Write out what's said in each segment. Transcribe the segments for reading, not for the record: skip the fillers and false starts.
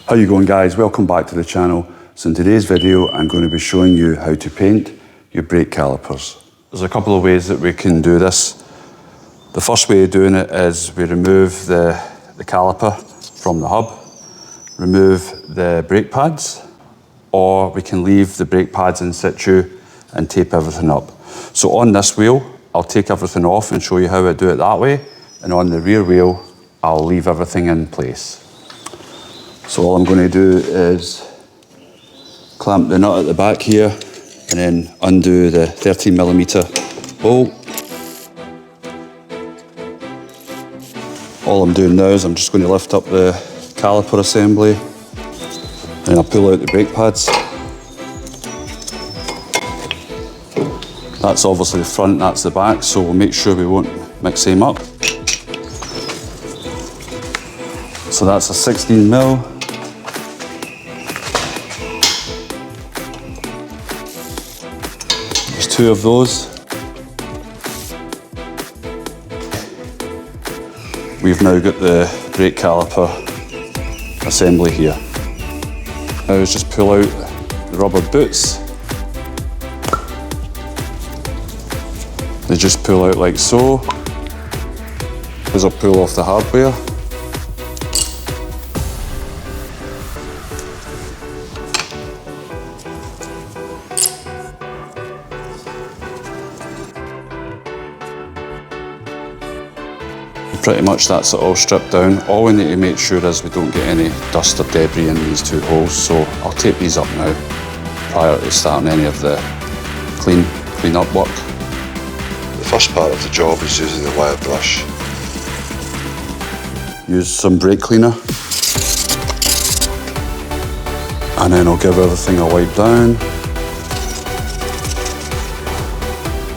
How you going, guys? Welcome back to the channel. So in today's video I'm going to be showing you how to paint your brake calipers. There's a couple of ways that we can do this. The first way of doing it is we remove the caliper from the hub, remove the brake pads, or we can leave the brake pads in situ and tape everything up. So on this wheel I'll take everything off and show you how I do it that way, and on the rear wheel I'll leave everything in place. So all I'm going to do is clamp the nut at the back here and then undo the 13mm bolt. All I'm doing now is I'm just going to lift up the caliper assembly and I'll pull out the brake pads. That's obviously the front, that's the back, so we'll make sure we won't mix them up. So that's a 16mm. There's two of those. We've now got the brake caliper assembly here. Now let's just pull out the rubber boots. They just pull out like so. There's a pull off the hardware. Pretty much that's it all stripped down. All we need to make sure is we don't get any dust or debris in these two holes, so I'll tape these up now prior to starting any of the clean up work. The first part of the job is using the wire brush. Use some brake cleaner and then I'll give everything a wipe down.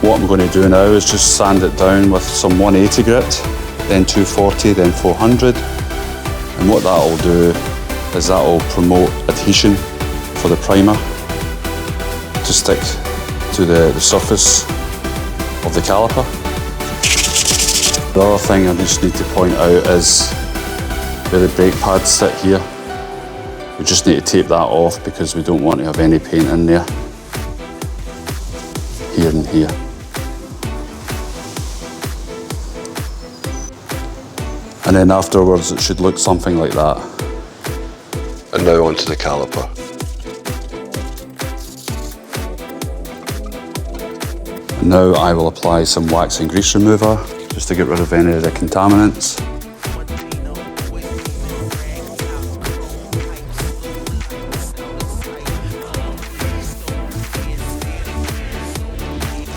What I'm going to do now is just sand it down with some 180 grit, then 240, then 400. And what that'll do is that'll promote adhesion for the primer to stick to the surface of the caliper. The other thing I just need to point out is where the brake pads sit here. We just need to tape that off because we don't want to have any paint in there. Here and here. And then afterwards it should look something like that. And now onto the caliper. And now I will apply some wax and grease remover just to get rid of any of the contaminants.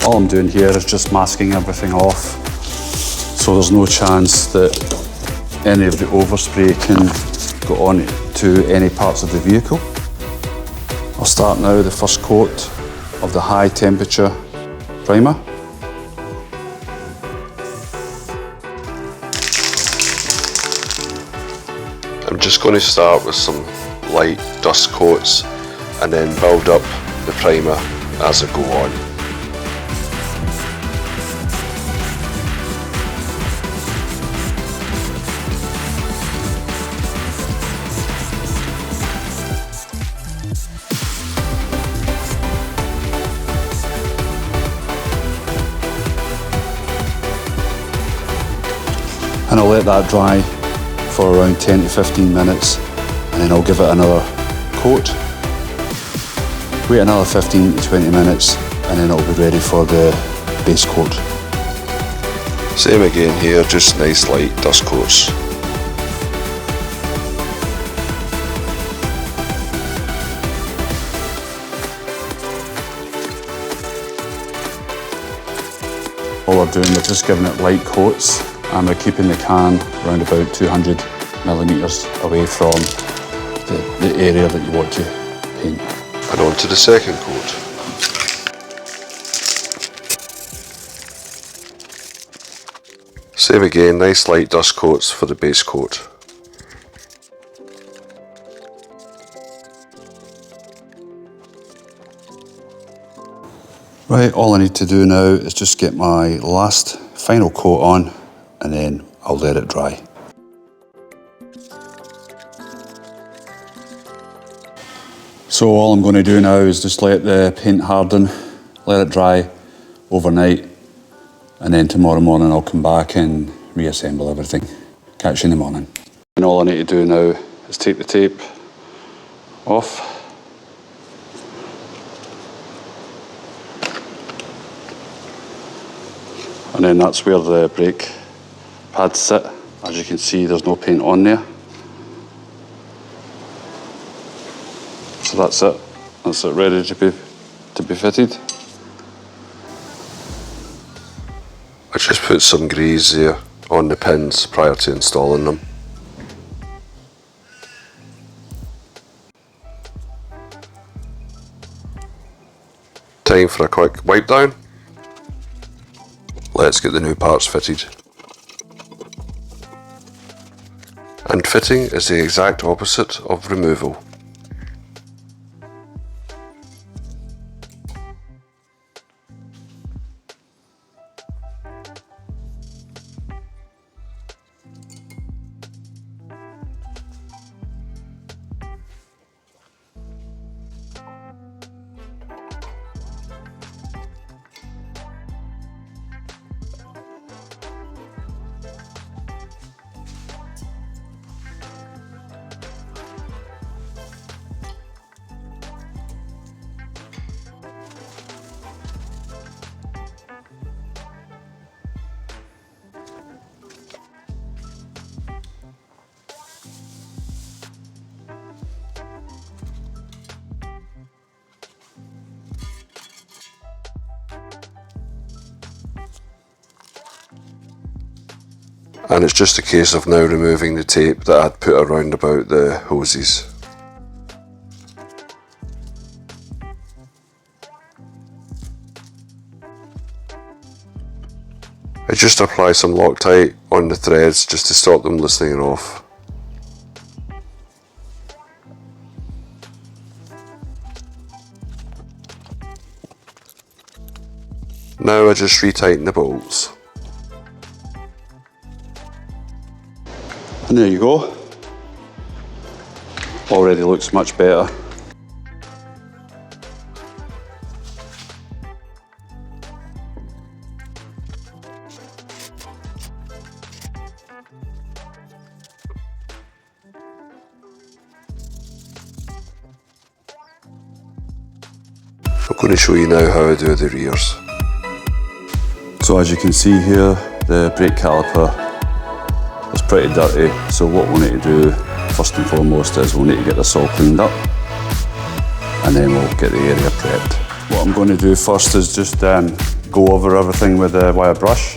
All I'm doing here is just masking everything off so there's no chance that any of the overspray can go on to any parts of the vehicle. I'll start now the first coat of the high temperature primer. I'm just going to start with some light dust coats and then build up the primer as I go on. And I'll let that dry for around 10 to 15 minutes and then I'll give it another coat. Wait another 15 to 20 minutes and then it'll be ready for the base coat. Same again here, just nice light dust coats. All we're doing, we're just giving it light coats and we're keeping the can around about 200mm away from the area that you want to paint. And on to the second coat. Same again, nice light dust coats for the base coat. Right, all I need to do now is just get my last final coat on and then I'll let it dry. So all I'm going to do now is just let the paint harden, let it dry overnight, and then tomorrow morning I'll come back and reassemble everything. Catch you in the morning. And all I need to do now is take the tape off. And then that's where the brake pads sit. As you can see, there's no paint on there. So that's it. That's it, ready to be fitted. I just put some grease there on the pins prior to installing them. Time for a quick wipe down. Let's get the new parts fitted. And fitting is the exact opposite of removal. And it's just a case of now removing the tape that I'd put around about the hoses. I just apply some Loctite on the threads just to stop them loosening off. Now I just retighten the bolts. And there you go. Already looks much better. I'm going to show you now how I do the rears. So as you can see here, the brake caliper is pretty dirty. So what we'll need to do first and foremost is we'll need to get this all cleaned up, and then we'll get the area prepped. What I'm going to do first is just go over everything with a wire brush.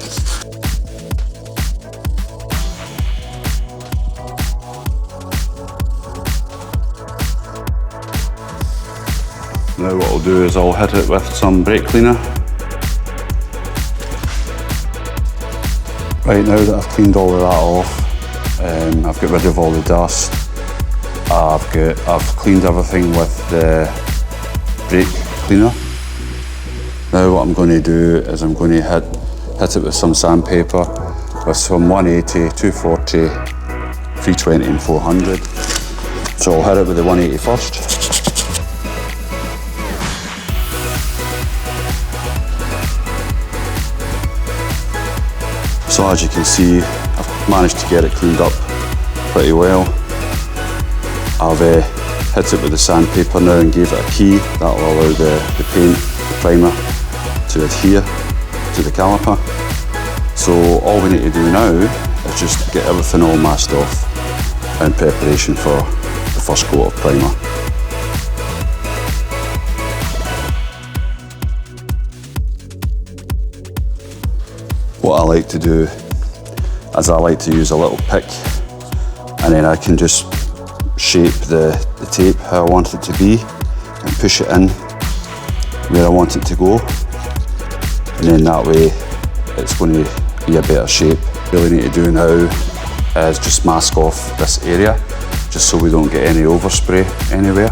Now what I'll do is I'll hit it with some brake cleaner. Right, now that I've cleaned all of that off, I've got rid of all the dust, I've cleaned everything with the brake cleaner. Now what I'm going to do is I'm going to hit it with some sandpaper, with some 180, 240, 320 and 400. So I'll hit it with the 180 first. So as you can see, I've managed to get it cleaned up pretty well. I've hit it with the sandpaper now and gave it a key. That will allow the paint, the primer, to adhere to the caliper. So all we need to do now is just get everything all masked off in preparation for the first coat of primer. What I like to do is I like to use a little pick, and then I can just shape the tape how I want it to be and push it in where I want it to go, and then that way it's going to be a better shape. What we really need to do now is just mask off this area just so we don't get any overspray anywhere.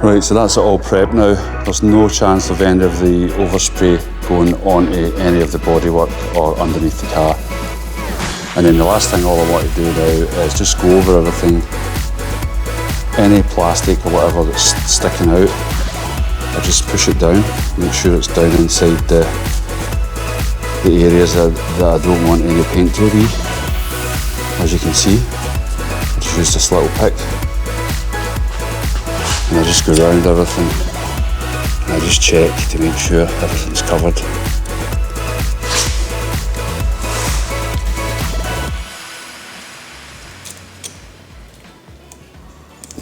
Right, so that's it all prepped now. There's no chance of any of the overspray going onto any of the bodywork or underneath the car. And then the last thing all I want to do now is just go over everything. Any plastic or whatever that's sticking out, I just push it down, make sure it's down inside the areas that I don't want any paint to be. As you can see, I just use this little pick and I just go around everything and I just check to make sure everything's covered.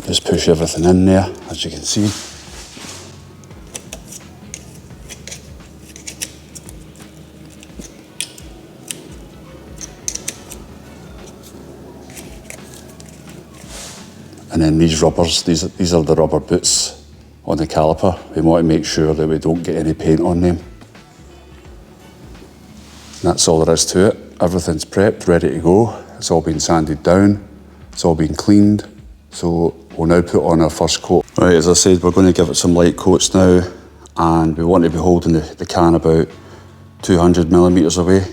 Just push everything in there, as you can see. And then these rubbers, these are the rubber boots on the caliper. We want to make sure that we don't get any paint on them. And that's all there is to it. Everything's prepped, ready to go. It's all been sanded down, it's all been cleaned. So we'll now put on our first coat. Right, as I said, we're going to give it some light coats now, and we want to be holding the can about 200 millimetres away.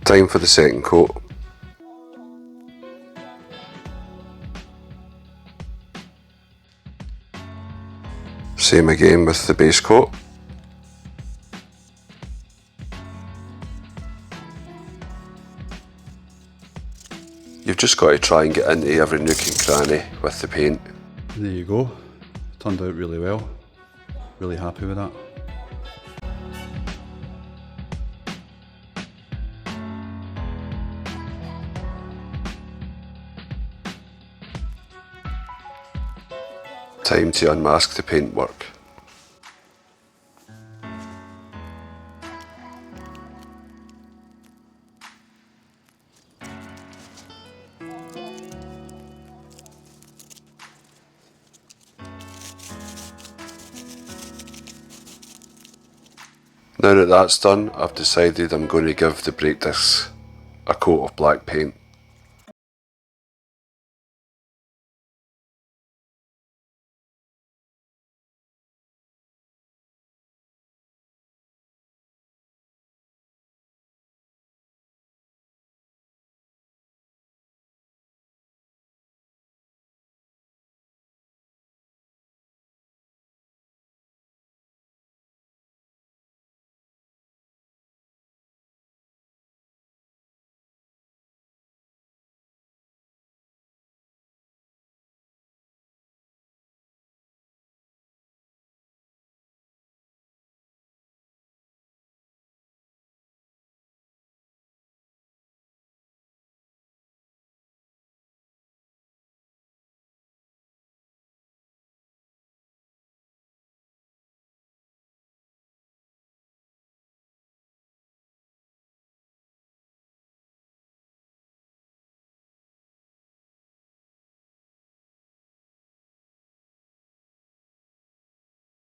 Time for the second coat. Same again with the base coat. You've just got to try and get into every nook and cranny with the paint. And there you go. Turned out really well. Really happy with that. Time to unmask the paintwork. Now that that's done, I've decided I'm going to give the brake discs a coat of black paint.